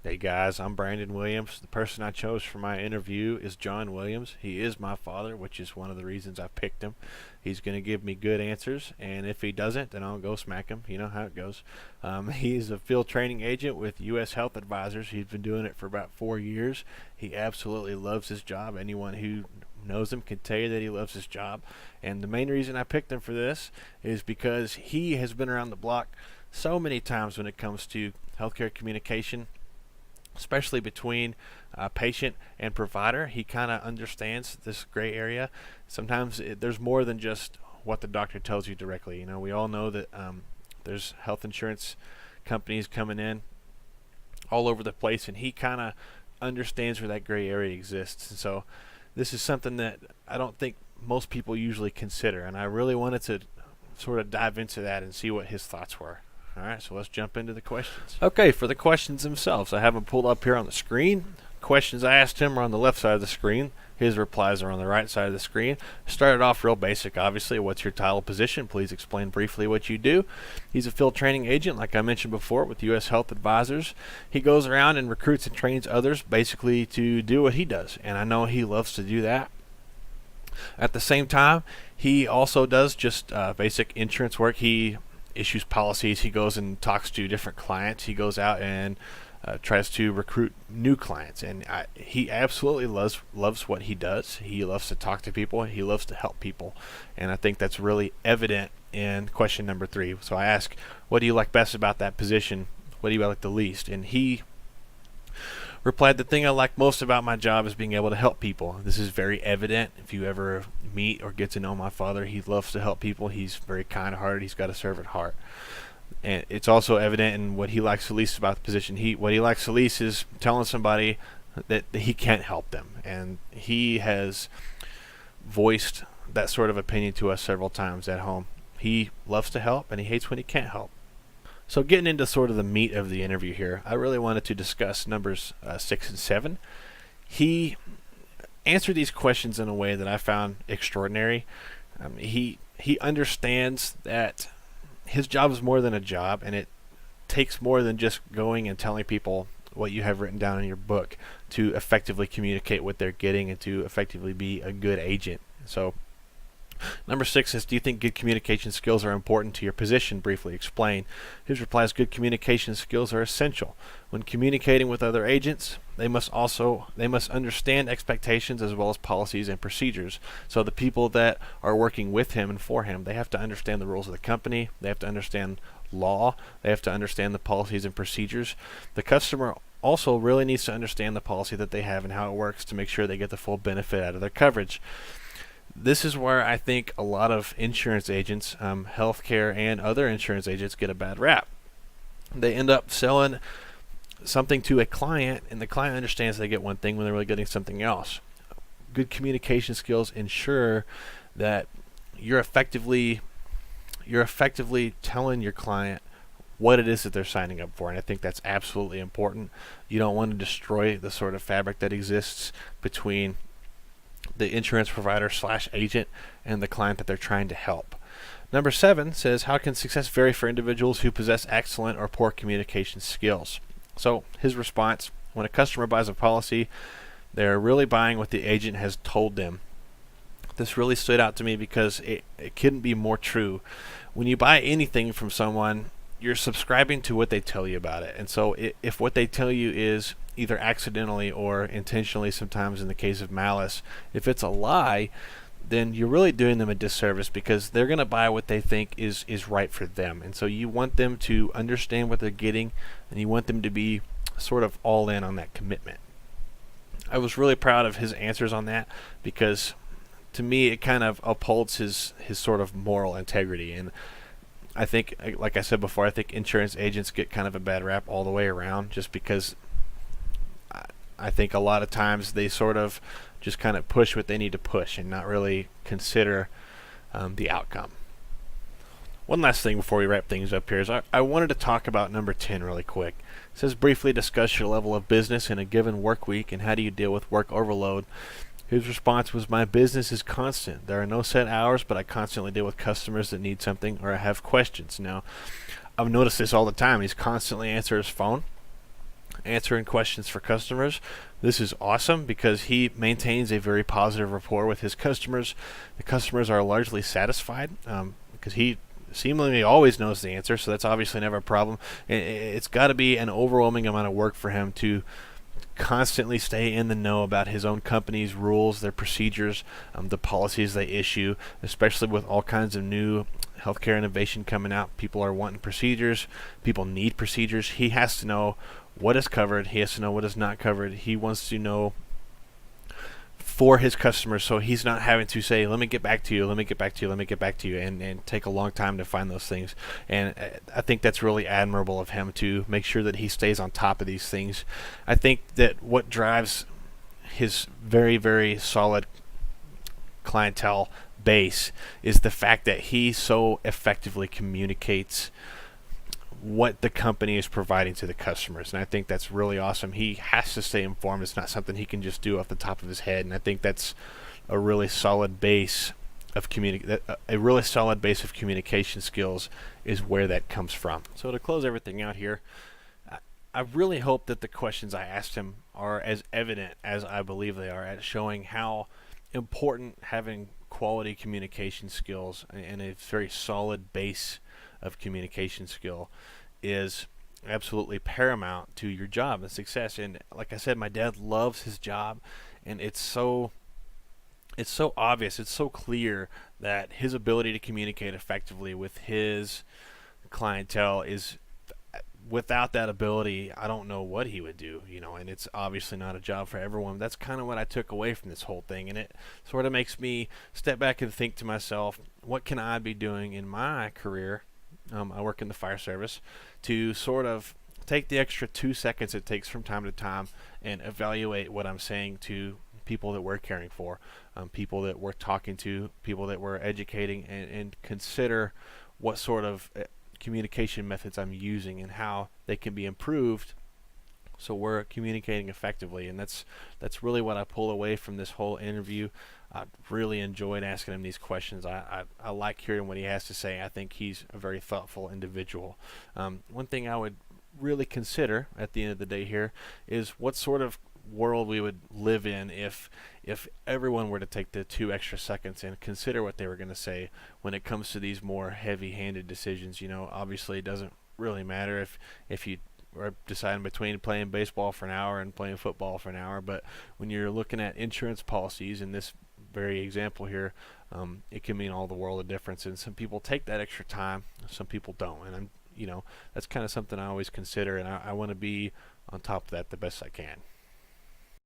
Hey guys, I'm Brandon Williams. The person I chose for my interview is John Williams. He is my father, which is one of the reasons I picked him. He's going to give me good answers, and if he doesn't, then I'll go smack him. You know how it goes. He's a field training agent with U.S. Health Advisors. He's been doing it for about 4 years. He absolutely loves his job. Anyone who knows him can tell you that he loves his job. And the main reason I picked him for this is because he has been around the block so many times when it comes to healthcare communication, especially between patient and provider. He kind of understands this gray area. Sometimes there's more than just what the doctor tells you directly. You know, we all know that there's health insurance companies coming in all over the place, and he kind of understands where that gray area exists. And so this is something that I don't think most people usually consider, and I really wanted to sort of dive into that and see what his thoughts were. All right, so let's jump into the questions. Okay, for the questions themselves, I have them pulled up here on the screen. Questions I asked him are on the left side of the screen. His replies are on the right side of the screen. Started off real basic, obviously. What's your title, position? Please explain briefly what you do. He's a field training agent, like I mentioned before, with U.S. Health Advisors. He goes around and recruits and trains others basically to do what he does, and I know he loves to do that. At the same time, he also does just basic insurance work. He issues policies. He goes and talks to different clients. He goes out and tries to recruit new clients, and he absolutely loves what he does. He loves to talk to people. He loves to help people, and I think that's really evident in question number 3. So I ask, what do you like best about that position? What do you like the least? And he replied, the thing I like most about my job is being able to help people. This is very evident. If you ever meet or get to know my father, he loves to help people. He's very kind-hearted. He's got a servant heart. And it's also evident in what he likes the least about the position. What he likes the least is telling somebody that he can't help them. And he has voiced that sort of opinion to us several times at home. He loves to help, and he hates when he can't help. So getting into sort of the meat of the interview here, I really wanted to discuss numbers 6 and 7. He answered these questions in a way that I found extraordinary. He understands that his job is more than a job, and it takes more than just going and telling people what you have written down in your book to effectively communicate what they're getting and to effectively be a good agent. So number 6 is, do you think good communication skills are important to your position? Briefly explain. His reply is, good communication skills are essential. When communicating with other agents, they must understand expectations as well as policies and procedures. So the people that are working with him and for him, they have to understand the rules of the company. They have to understand law. They have to understand the policies and procedures. The customer also really needs to understand the policy that they have and how it works to make sure they get the full benefit out of their coverage. This is where I think a lot of insurance agents, healthcare and other insurance agents, get a bad rap. They end up selling something to a client, and the client understands they get one thing when they're really getting something else. Good communication skills ensure that you're effectively telling your client what it is that they're signing up for, and I think that's absolutely important. You don't want to destroy the sort of fabric that exists between the insurance provider / agent and the client that they're trying to help. Number 7 says, how can success vary for individuals who possess excellent or poor communication skills? So his response, when a customer buys a policy, they're really buying what the agent has told them. This really stood out to me because it couldn't be more true. When you buy anything from someone, you're subscribing to what they tell you about it. And so if what they tell you is either accidentally or intentionally, sometimes in the case of malice, if it's a lie, then you're really doing them a disservice, because they're going to buy what they think is right for them. And so you want them to understand what they're getting, and you want them to be sort of all in on that commitment. I was really proud of his answers on that, because to me it kind of upholds his sort of moral integrity. And I think, like I said before, I think insurance agents get kind of a bad rap all the way around, just because I think a lot of times they sort of just kind of push what they need to push and not really consider the outcome. One last thing before we wrap things up here is I wanted to talk about number 10 really quick. It says, briefly discuss your level of business in a given work week and how do you deal with work overload. His response was, my business is constant. There are no set hours, but I constantly deal with customers that need something or have questions. Now, I've noticed this all the time. He's constantly answering his phone. answering questions for customers. This is awesome because he maintains a very positive rapport with his customers. The customers are largely satisfied because he seemingly always knows the answer, so that's obviously never a problem. It's got to be an overwhelming amount of work for him to constantly stay in the know about his own company's rules, their procedures, the policies they issue, especially with all kinds of new healthcare innovation coming out. People are wanting procedures. People need procedures. He has to know what is covered. He has to know what is not covered. He wants to know for his customers, so he's not having to say, let me get back to you, let me get back to you, let me get back to you, and take a long time to find those things. And I think that's really admirable of him to make sure that he stays on top of these things. I think that what drives his very, very solid clientele base is the fact that he so effectively communicates what the company is providing to the customers, and I think that's really awesome. He has to stay informed. It's not something he can just do off the top of his head, and I think that's a really solid base of communication skills is where that comes from. So to close everything out here, I really hope that the questions I asked him are as evident as I believe they are at showing how important having quality communication skills and a very solid base of communication skill is absolutely paramount to your job and success. And like I said, my dad loves his job, and it's so obvious, it's so clear that his ability to communicate effectively with his clientele is, without that ability, I don't know what he would do, and it's obviously not a job for everyone. That's kind of what I took away from this whole thing, and it sort of makes me step back and think to myself, what can I be doing in my career? I work in the fire service, to sort of take the extra 2 seconds it takes from time to time and evaluate what I'm saying to people that we're caring for, people that we're talking to, people that we're educating, and consider what sort of communication methods I'm using and how they can be improved so we're communicating effectively. And that's really what I pull away from this whole interview. I really enjoyed asking him these questions. I like hearing what he has to say. I think he's a very thoughtful individual. One thing I would really consider at the end of the day here is what sort of world we would live in if everyone were to take the 2 extra seconds and consider what they were going to say when it comes to these more heavy-handed decisions. Obviously it doesn't really matter if you are deciding between playing baseball for an hour and playing football for an hour, but when you're looking at insurance policies in this very example here, it can mean all the world of difference. And some people take that extra time, some people don't, and that's kind of something I always consider, and I want to be on top of that the best I can.